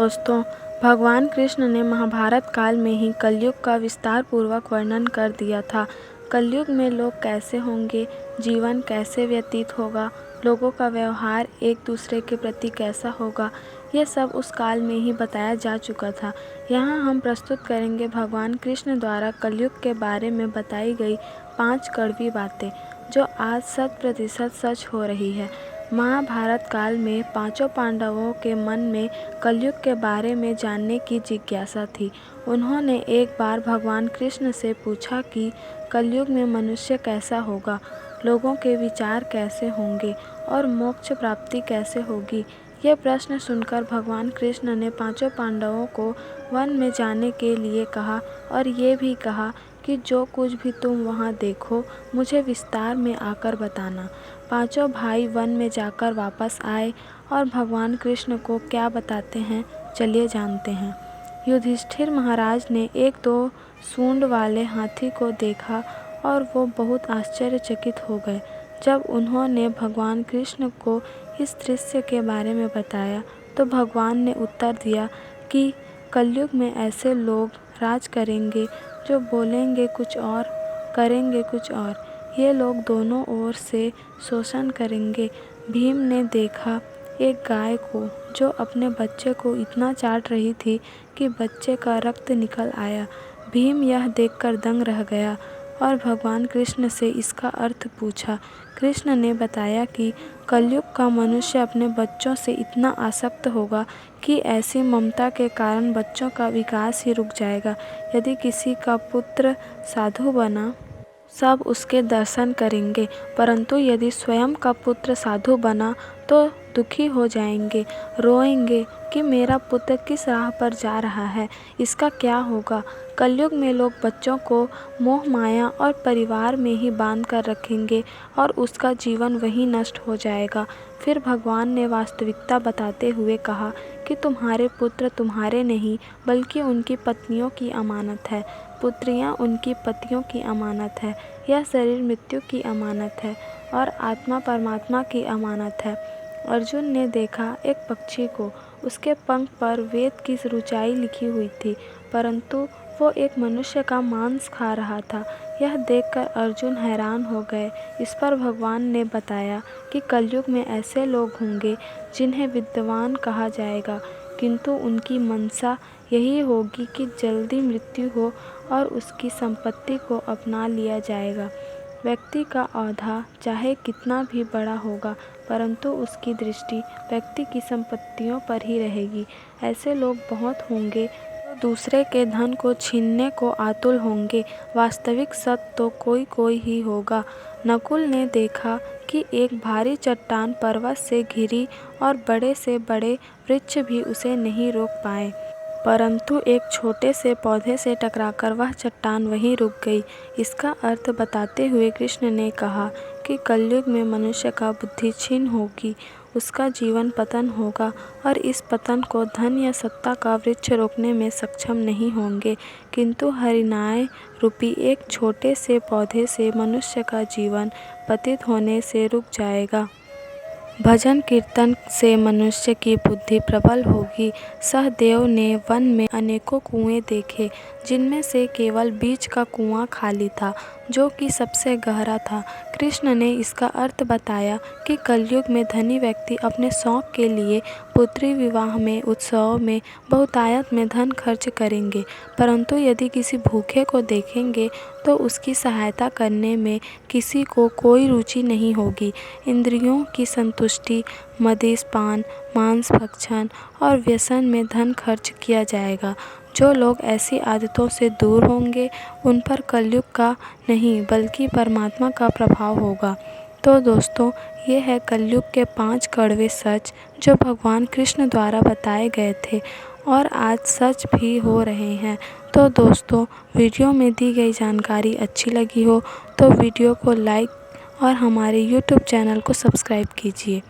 दोस्तों, भगवान कृष्ण ने महाभारत काल में ही कलयुग का विस्तार पूर्वक वर्णन कर दिया था। कलयुग में लोग कैसे होंगे, जीवन कैसे व्यतीत होगा, लोगों का व्यवहार एक दूसरे के प्रति कैसा होगा, ये सब उस काल में ही बताया जा चुका था। यहाँ हम प्रस्तुत करेंगे भगवान कृष्ण द्वारा कलयुग के बारे में बताई गई 5 कड़वी बातें, जो आज 100% सच हो रही है। महाभारत काल में पांचों पांडवों के मन में कलयुग के बारे में जानने की जिज्ञासा थी। उन्होंने एक बार भगवान कृष्ण से पूछा कि कलयुग में मनुष्य कैसा होगा, लोगों के विचार कैसे होंगे और मोक्ष प्राप्ति कैसे होगी। ये प्रश्न सुनकर भगवान कृष्ण ने पांचों पांडवों को वन में जाने के लिए कहा और ये भी कहा कि जो कुछ भी तुम वहाँ देखो मुझे विस्तार में आकर बताना। पांचों भाई वन में जाकर वापस आए और भगवान कृष्ण को क्या बताते हैं, चलिए जानते हैं। युधिष्ठिर महाराज ने एक दो सूंड वाले हाथी को देखा और वो बहुत आश्चर्यचकित हो गए। जब उन्होंने भगवान कृष्ण को इस दृश्य के बारे में बताया तो भगवान ने उत्तर दिया कि कलयुग में ऐसे लोग राज करेंगे जो बोलेंगे कुछ और करेंगे कुछ और। ये लोग दोनों ओर से शोषण करेंगे। भीम ने देखा एक गाय को जो अपने बच्चे को इतना चाट रही थी कि बच्चे का रक्त निकल आया। भीम यह देखकर दंग रह गया और भगवान कृष्ण से इसका अर्थ पूछा। कृष्ण ने बताया कि कलयुग का मनुष्य अपने बच्चों से इतना आसक्त होगा कि ऐसी ममता के कारण बच्चों का विकास ही रुक जाएगा। यदि किसी का पुत्र साधु बना, सब उसके दर्शन करेंगे, परंतु यदि स्वयं का पुत्र साधु बना तो दुखी हो जाएंगे, रोएंगे कि मेरा पुत्र किस राह पर जा रहा है, इसका क्या होगा। कलयुग में लोग बच्चों को मोह माया और परिवार में ही बांध कर रखेंगे और उसका जीवन वहीं नष्ट हो जाएगा। फिर भगवान ने वास्तविकता बताते हुए कहा कि तुम्हारे पुत्र तुम्हारे नहीं बल्कि उनकी पत्नियों की अमानत है, पुत्रियां उनकी पतियों की अमानत है, यह शरीर मृत्यु की अमानत है और आत्मा परमात्मा की अमानत है। अर्जुन ने देखा एक पक्षी को, उसके पंख पर वेद की सच्चाई लिखी हुई थी, परंतु वो एक मनुष्य का मांस खा रहा था। यह देखकर अर्जुन हैरान हो गए। इस पर भगवान ने बताया कि कलयुग में ऐसे लोग होंगे जिन्हें विद्वान कहा जाएगा, किंतु उनकी मनसा यही होगी कि जल्दी मृत्यु हो और उसकी संपत्ति को अपना लिया जाएगा। व्यक्ति का औधा चाहे कितना भी बड़ा होगा, परंतु उसकी दृष्टि व्यक्ति की संपत्तियों पर ही रहेगी। ऐसे लोग बहुत होंगे जो दूसरे के धन को छीनने को आतुर होंगे। वास्तविक सत तो कोई कोई ही होगा। नकुल ने देखा कि एक भारी चट्टान पर्वत से घिरी और बड़े से बड़े वृक्ष भी उसे नहीं रोक पाए, परंतु एक छोटे से पौधे से टकराकर वह चट्टान वहीं रुक गई। इसका अर्थ बताते हुए कृष्ण ने कहा कि कलयुग में मनुष्य का बुद्धि क्षीण होगी, उसका जीवन पतन होगा और इस पतन को धन या सत्ता का वृक्ष रोकने में सक्षम नहीं होंगे, किंतु हरिनाय रूपी एक छोटे से पौधे से मनुष्य का जीवन पतित होने से रुक जाएगा। भजन कीर्तन से मनुष्य की बुद्धि प्रबल होगी। सहदेव ने वन में अनेकों कुएं देखे, जिनमें से केवल बीच का कुआं खाली था, जो कि सबसे गहरा था। कृष्ण ने इसका अर्थ बताया कि कलयुग में धनी व्यक्ति अपने शौक के लिए पुत्री विवाह में, उत्सव में, बहुतायत में धन खर्च करेंगे, परंतु यदि किसी भूखे को देखेंगे तो उसकी सहायता करने में किसी को कोई रुचि नहीं होगी। इंद्रियों की संतुष्टि, मदिरपान, मांस भक्षण और व्यसन में धन खर्च किया जाएगा। जो लोग ऐसी आदतों से दूर होंगे उन पर कलयुग का नहीं बल्कि परमात्मा का प्रभाव होगा। तो दोस्तों, ये है कलयुग के 5 कड़वे सच जो भगवान कृष्ण द्वारा बताए गए थे और आज सच भी हो रहे हैं। तो दोस्तों, वीडियो में दी गई जानकारी अच्छी लगी हो तो वीडियो को लाइक और हमारे YouTube चैनल को सब्सक्राइब कीजिए।